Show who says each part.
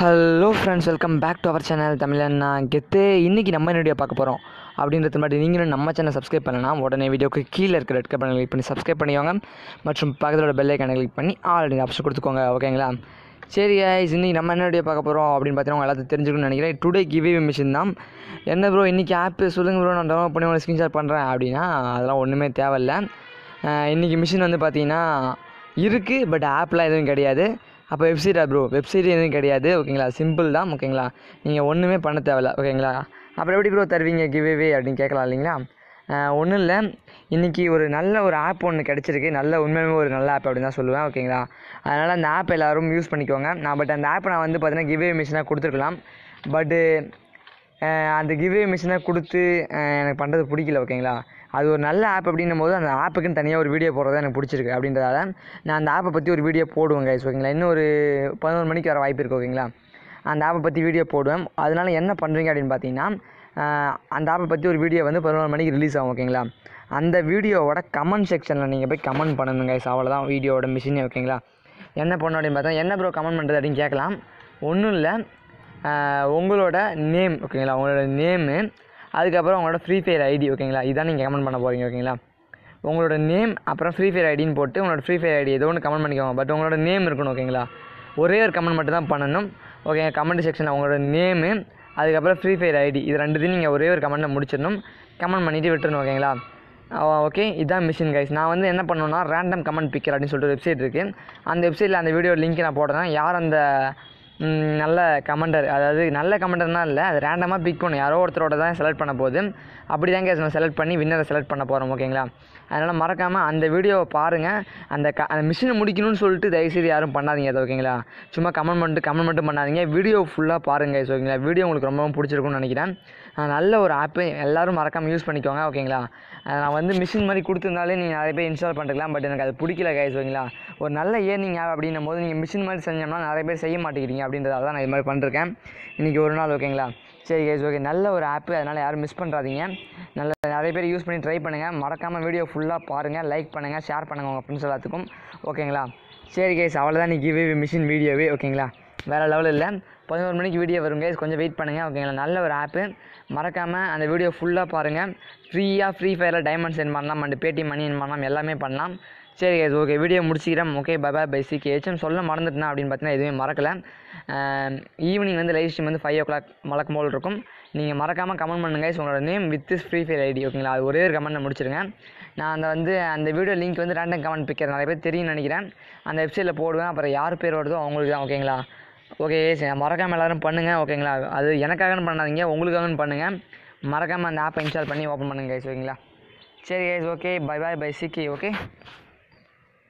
Speaker 1: Hello friends, welcome back to our channel தமிழண்ணா கெத்து. இன்றைக்கி நம்ம என்ன வீடியோ பார்க்க போகிறோம் அப்படின்றது மாதிரி நீங்களும் நம்ம சேனல் சப்ஸ்கிரைப் பண்ணலாம். உடனே வீடியோக்கு கீழே இருக்கிற ரெட் கலர் கிளிக் பண்ணி சப்ஸ்கிரைப் பண்ணிக்கோங்க. மற்றும் பக்கத்தோட பெல் ஐக்கானை கிளிக் பண்ணி ஆல் ஆப்ஷன் கொடுத்துக்கோங்க. ஓகேங்களா? சரி கைஸ், இன்றைக்கி நம்ம என்ன வீடியோ பார்க்க போகிறோம் அப்படின்னு பார்த்தீங்கன்னா எல்லாத்தையும் தெரிஞ்சுக்கணும்னு நினைக்கிறேன். டுடே கிவ்வே மிஷின் தான். என்ன ப்ரோ இன்றைக்கி ஆப்பு சொல்லுங்கள் ப்ரோ, நான் டவுன்லோட் பண்ணி உங்களுக்கு ஸ்க்ரீன்ஷாட் பண்ணுறேன் அப்படின்னா அதெல்லாம் ஒன்றுமே தேவையில்லை. இன்றைக்கி மிஷின் வந்து பார்த்தீங்கன்னா இருக்குது, பட் ஆப்லாம் எதுவும் கிடையாது. அப்போ வெப்சைட்டா ப்ரோ? வெப்சைட் எதுவும் கிடையாது. ஓகேங்களா? சிம்பிள் தான். ஓகேங்களா? நீங்கள் ஒன்றுமே பண்ண தேவையில்ல. ஓகேங்களா? அப்புறம் எப்படி ப்ரோ தருவீங்க கிவ்வே அப்படின்னு கேட்கலாம் இல்லைங்களா? ஒன்றும் இல்லை, இன்றைக்கி ஒரு நல்ல ஒரு ஆப் ஒன்று கிடச்சிருக்கு. உண்மையுமே ஒரு நல்ல ஆப் அப்படின்னு தான் சொல்லுவேன். ஓகேங்களா? அதனால் அந்த ஆப் எல்லோரும் யூஸ் பண்ணிக்கோங்க. பட் அந்த ஆப்பை நான் வந்து பார்த்தீங்கன்னா கிவ்வே மிஷினாக கொடுத்துருக்கலாம். பட்டு அந்த கிவ்வே மிஷினை கொடுத்து எனக்கு பண்ணுறது பிடிக்கல. ஓகேங்களா? அது ஒரு நல்ல ஆப் அப்படின்னும் போது அந்த ஆப்புக்குன்னு தனியாக ஒரு வீடியோ போடுறது எனக்கு பிடிச்சிருக்கு. அப்படின்றதால நான் அந்த ஆப்பை பற்றி ஒரு வீடியோ போடுவேன் கைஸ். ஓகேங்களா? இன்னும் ஒரு 11 மணிக்கு வர வாய்ப்பு இருக்குது. ஓகேங்களா? அந்த ஆப்பை பற்றி வீடியோ போடுவேன். அதனால் என்ன பண்ணுறீங்க அப்படின்னு பார்த்தீங்கன்னா, அந்த ஆப்பை பற்றி ஒரு வீடியோ வந்து 11 மணிக்கு ரிலீஸ் ஆகும். ஓகேங்களா? அந்த வீடியோவோட கமெண்ட் செக்ஷனில் நீங்கள் போய் கமெண்ட் பண்ணணும் கைஸ். அவ்வளோதான் வீடியோவோட மிஷினே. ஓகேங்களா? என்ன பண்ணணும் அப்படின்னு பார்த்தா, என்ன ப்ரோ கமெண்ட் பண்ணுறது அப்படின்னு கேட்கலாம். ஒன்றும் இல்லை, உங்களோட நேம். ஓகேங்களா? உங்களோட நேமு, அதுக்கப்புறம் உங்களோட ஃப்ரீ ஃபயர் ஐடி. ஓகேங்களா? இதான் நீங்கள் கமெண்ட் பண்ண போகிறீங்க. ஓகேங்களா? உங்களோட நேம் அப்புறம் ஃப்ரீ ஃபயர் ஐடின்னு போட்டு உங்களோட ஃப்ரீ ஃபயர் ஐடி ஏதோ ஒன்று கமெண்ட் பண்ணிக்கோங்க. பட் உங்களோட நேம் இருக்கணும். ஓகேங்களா? ஒரே ஒரு கமெண்ட் மட்டும் தான் பண்ணணும். ஓகே, கமெண்ட் செக்ஷனில் உங்களோட நேமு, அதுக்கப்புறம் ஃப்ரீ ஃபயர் ஐடி, இது ரெண்டுத்தையும் நீங்கள் ஒரே ஒரு கமெண்ட்டில் முடிச்சிடணும். கமெண்ட் பண்ணிவிட்டு விட்டுருணும். ஓகேங்களா? ஓகே, இதுதான் மிஷின் கைஸ். நான் வந்து என்ன பண்ணணும்னா, ரேண்டம் கமெண்ட் பிக்கர் அப்படின்னு சொல்லிட்டு வெப்சைட் இருக்குது. அந்த வெப்சைட்டில் அந்த வீடியோ லிங்க் நான் போடுறேன். யார் அந்த நல்ல கமெண்டர், அதாவது நல்ல கமெண்டர்னால் இல்லை, அது ரேண்டமாக பிக் பண்ணும். யாரோ ஒருத்தரோட தான் செலக்ட் பண்ண போகுது. அப்படி தான் கேஸ் நான் செலக்ட் பண்ணி வின்னரை செலக்ட் பண்ண போகிறோம். ஓகேங்களா? அதனால் மறக்காமல் அந்த வீடியோவை பாருங்கள். அந்த மிஷினை முடிக்கணும்னு சொல்லிட்டு தயவுசெய்து யாரும் பண்ணாதீங்க அது. ஓகேங்களா? சும்மா கமெண்ட் மட்டும் பண்ணாதீங்க. வீடியோ ஃபுல்லாக பாருங்கள். ஓகேங்களா? வீடியோ உங்களுக்கு ரொம்பவும் பிடிச்சிருக்குன்னு நினைக்கிறேன். நல்ல ஒரு ஆப்பு, எல்லோரும் மறக்காமல் யூஸ் பண்ணிக்கோங்க. ஓகேங்களா? நான் வந்து மிஷின் மாதிரி கொடுத்துருந்தாலே நீங்கள் நிறைய பேர் இன்ஸ்டால் பண்ணிக்கலாம். பட் எனக்கு அது பிடிக்கல கைஸ். ஓகேங்களா? ஒரு நல்ல ஏர்னிங் ஆப் அப்படின்னும் போது நீங்கள் மிஷின் மாதிரி செஞ்சோம்னா நிறைய பேர் செய்ய மாட்டேங்கிறீங்க. அப்படின்றதால தான் நான் இது மாதிரி பண்ணிருக்கேன் இன்றைக்கி ஒரு நாள். ஓகேங்களா? சரி கைஸ், ஓகே, நல்ல ஒரு ஆப்பு. அதனால் யாரும் மிஸ் பண்ணுறாதீங்க. நிறைய பேர் யூஸ் பண்ணி ட்ரை பண்ணுங்கள். மறக்காமல் வீடியோ ஃபுல்லாக பாருங்கள், லைக் பண்ணுங்கள், ஷேர் பண்ணுங்கள் உங்கள் ஃப்ரெண்ட்ஸ் எல்லாத்துக்கும். ஓகேங்களா? சரி கைஸ், அவ்வளோதான் நீ கிவ்வே மிஷின் வீடியோவே. ஓகேங்களா? வேறு லெவல் இல்லை. 11 மணிக்கு வீடியோ வரும் கைஸ், கொஞ்சம் வெயிட் பண்ணுங்கள். ஓகேங்களா? நல்ல ஒரு ஆப்பு. மறக்காமல் அந்த வீடியோ ஃபுல்லாக பாருங்கள். ஃப்ரீ ஃபயரில் டைமண்ட் சென்ட் பண்ணலாம், அண்ட் பேடிஎம் மணி சென்ட் பண்ணலாம், எல்லாமே பண்ணலாம். சரி கைஸ், ஓகே, வீடியோ முடிச்சிக்கிறேன். ஓகே, பை சிக்கு. சொல்ல மறந்துட்டேன் அப்படின்னு பார்த்தீங்கன்னா எதுவுமே மறக்கலை. ஈவினிங் வந்து லைவ் ஸ்ட்ரீம் வந்து 5 o'clock வழக்கம் போல் இருக்கும். நீங்கள் மறக்காமல் கமெண்ட் பண்ணுங்க கைஸ், உங்களோட name with free fire ID. ஓகேங்களா? அது ஒரே ஒரு கமெண்ட்டில் முடிச்சிருங்க. நான் அந்த வீடியோ லிங்க் வந்து ரேண்டம் கமெண்ட் பிக்கர் நிறைய பேர் தெரியும்னு நினைக்கிறேன். அந்த வெப்சைட்டில் போடுவேன். அப்புறம் யார் பேர் வருதோ அவங்களுக்கு தான். ஓகேங்களா? ஓகே, சரி, மறக்காமல் எல்லோரும் பண்ணுங்கள். ஓகேங்களா? அது எனக்காகன்னு பண்ணாதீங்க, உங்களுக்காகன்னு பண்ணுங்கள். மறக்காமல் அந்த ஆப்பை இன்ஸ்டால் பண்ணி ஓப்பன் பண்ணுங்கள் கைஸ். ஓகேங்களா? சரி கைஸ், ஓகே, பை சிக்கி. ஓகே.